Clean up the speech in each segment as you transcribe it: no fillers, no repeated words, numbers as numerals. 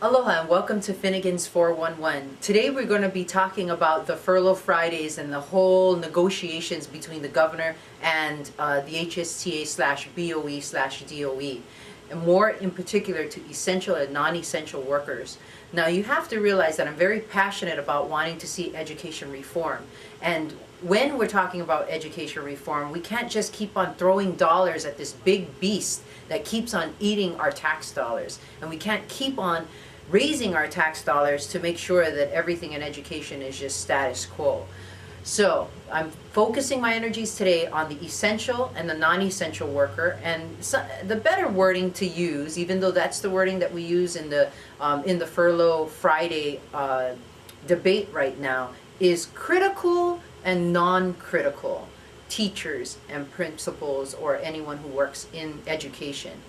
Aloha and welcome to Finnegan's 411. Today we're going to be talking about the Furlough Fridays and the whole negotiations between the governor and the HSTA/BOE/DOE, and more in particular to essential and non-essential workers. Now you have to realize that I'm very passionate about wanting to see education reform, and when we're talking about education reform, we can't just keep on throwing dollars at this big beast that keeps on eating our tax dollars, and we can't keep on raising our tax dollars to make sure that everything in education is just status quo. So I'm focusing my energies today on the essential and the non-essential worker, and the better wording to use, even though that's the wording that we use in the Furlough Friday debate right now, is critical and non-critical teachers and principals or anyone who works in education.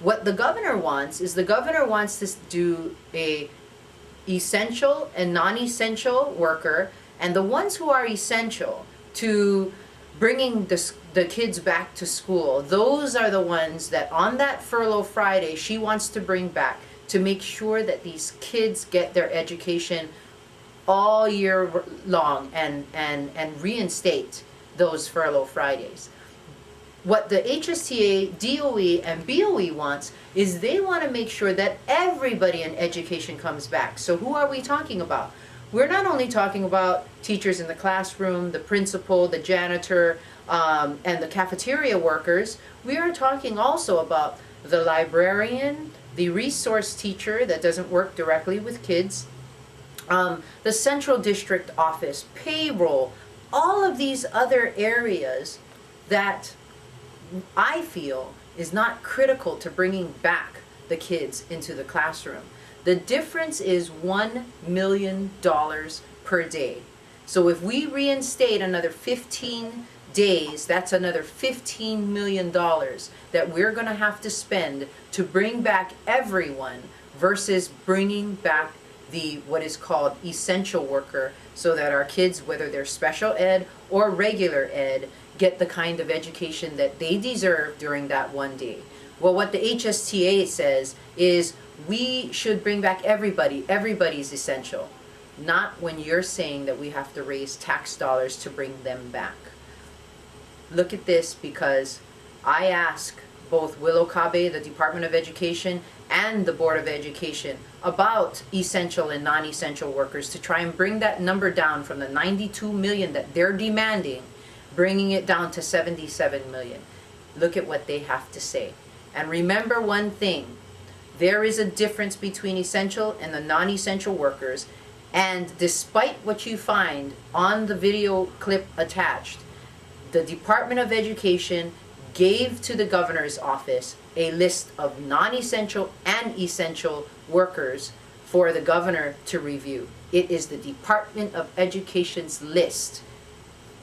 What the governor wants is the governor wants to do a essential and non-essential worker, and the ones who are essential to bringing the kids back to school, those are the ones that on that Furlough Friday she wants to bring back to make sure that these kids get their education all year long and reinstate those Furlough Fridays. What the HSTA, DOE, and BOE wants is they want to make sure that everybody in education comes back. So who are we talking about? We're not only talking about teachers in the classroom, the principal, the janitor, and the cafeteria workers. We are talking also about the librarian, the resource teacher that doesn't work directly with kids, the central district office, payroll, all of these other areas that I feel is not critical to bringing back the kids into the classroom. The difference is $1 million per day. So if we reinstate another 15 days, that's another $15 million that we're going to have to spend to bring back everyone versus bringing back the what is called essential worker, so that our kids, whether they're special ed or regular ed, get the kind of education that they deserve during that one day. Well, what the HSTA says is we should bring back everybody. Everybody's essential. Not when you're saying that we have to raise tax dollars to bring them back. Look at this, because I ask both Wil Okabe, the Department of Education, and the Board of Education about essential and non-essential workers to try and bring that number down from the 92 million that they're demanding, bringing it down to 77 million. Look at what they have to say. And remember one thing, there is a difference between essential and the non-essential workers, and despite what you find on the video clip attached, the Department of Education gave to the governor's office a list of non-essential and essential workers for the governor to review. It is the Department of Education's list,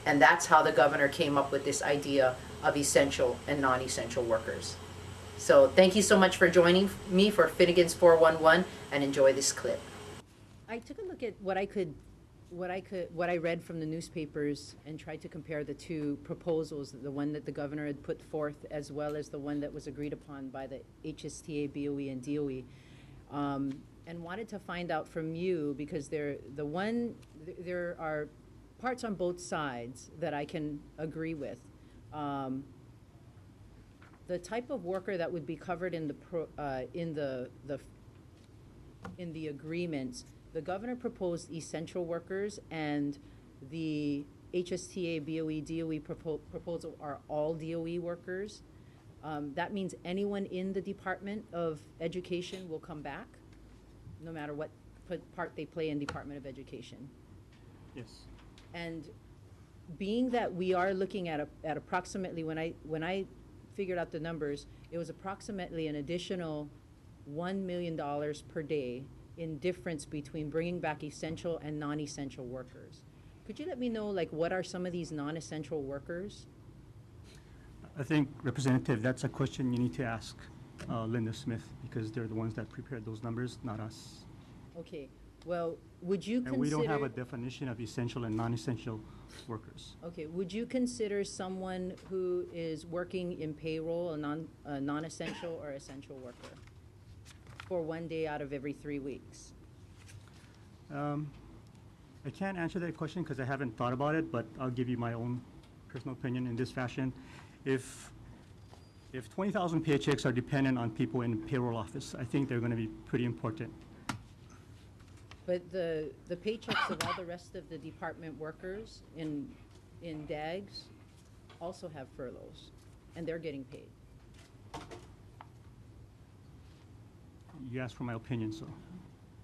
and that's how the governor came up with this idea of essential and non-essential workers. So thank you so much for joining me for Finnegan's 411, and enjoy this clip. I took a look at what I read from the newspapers and tried to compare the two proposals, the one that the governor had put forth as well as the one that was agreed upon by the HSTA, BOE, and DOE, and wanted to find out from you, because there are parts on both sides that I can agree with. The type of worker that would be covered in the agreements, the governor proposed essential workers, and the HSTA, BOE, DOE proposal are all DOE workers. That means anyone in the Department of Education will come back, no matter what part they play in Department of Education. Yes. And being that we are looking at approximately, when I figured out the numbers, it was approximately an additional $1 million per day in difference between bringing back essential and non-essential workers. Could you let me know, like, what are some of these non-essential workers? I think, Representative, that's a question you need to ask Linda Smith, because they're the ones that prepared those numbers, not us. Okay. Well, would you consider... And we don't have a definition of essential and non-essential workers. Okay. Would you consider someone who is working in payroll a non-essential or essential worker? for 1 day out of every 3 weeks? I can't answer that question because I haven't thought about it, but I'll give you my own personal opinion in this fashion. If 20,000 paychecks are dependent on people in payroll office, I think they're going to be pretty important. But the paychecks of all the rest of the department workers in DAGs also have furloughs, and they're getting paid. You asked for my opinion, so.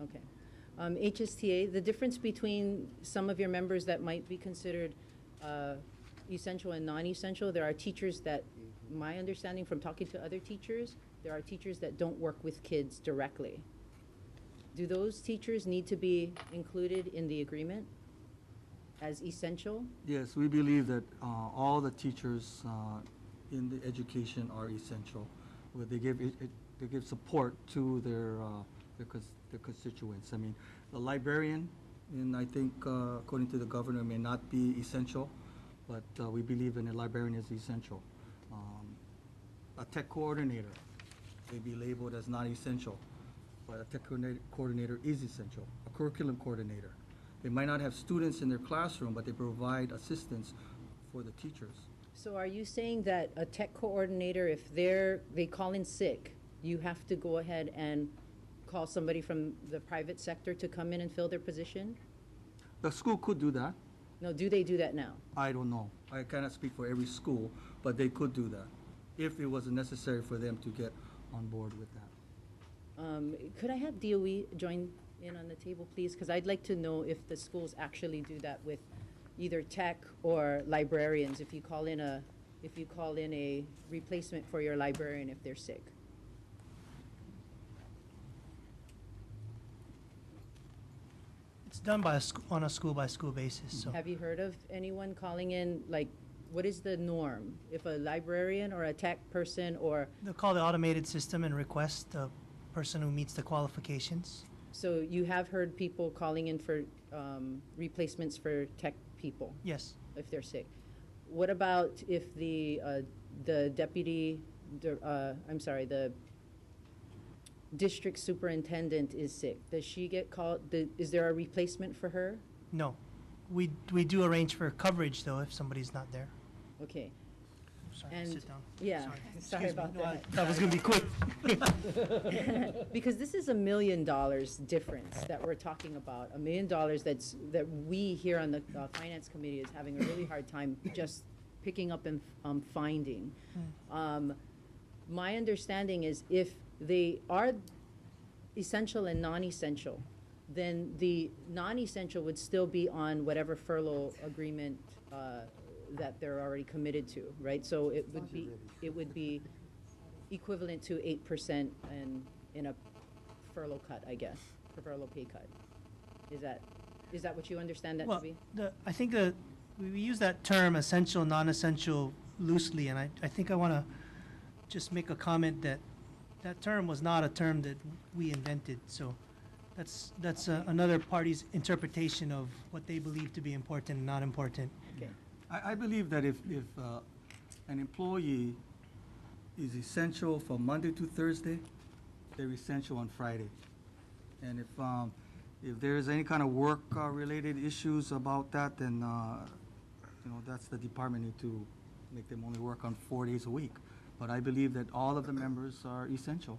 Okay. HSTA, the difference between some of your members that might be considered essential and non-essential, there are teachers that, my understanding from talking to other teachers, there are teachers that don't work with kids directly. Do those teachers need to be included in the agreement as essential? Yes, we believe that all the teachers in the education are essential. Where they give support to their constituents. I mean, the librarian, and I think according to the governor, may not be essential, but we believe in a librarian is essential. A tech coordinator may be labeled as not essential, but a tech coordinator is essential. A curriculum coordinator. They might not have students in their classroom, but they provide assistance for the teachers. So are you saying that a tech coordinator, if they call in sick, you have to go ahead and call somebody from the private sector to come in and fill their position? The school could do that. No, do they do that now? I don't know. I cannot speak for every school, but they could do that if it was necessary for them to get on board with that. Could I have DOE join in on the table, please? Because I'd like to know if the schools actually do that with either tech or librarians, if you call in a replacement for your librarian if they're sick. It's done by on a school-by-school basis, so. Have you heard of anyone calling in, like, what is the norm? If a librarian or a tech person or, They'll call the automated system and request the person who meets the qualifications. so you have heard people calling in for replacements for tech people Yes. if they're sick? What about if the deputy, the district superintendent is sick? Does she get called, is there a replacement for her? No. We do arrange for coverage, though, if somebody's not there. Okay, Sorry, And- sit down. yeah, sorry Excuse me. about No, that. That was gonna be quick. Because this is $1 million difference that we're talking about, $1 million that we here on the Finance Committee is having a really hard time just picking up and finding. My understanding is if they are essential and non-essential, then the non-essential would still be on whatever furlough agreement that they're already committed to, right? So it would be equivalent to 8% in a furlough cut, I guess, a furlough pay cut. Is that what you understand that to Well, be? I think that we use that term essential, non-essential loosely, and I think I want to just make a comment that that term was not a term that we invented. So that's another party's interpretation of what they believe to be important and not important. Okay. I believe that if an employee is essential from Monday to Thursday, they're essential on Friday. And if there's any kind of work related issues about that, then that's the department need to make them only work on 4 days a week. But I believe that all of the members are essential.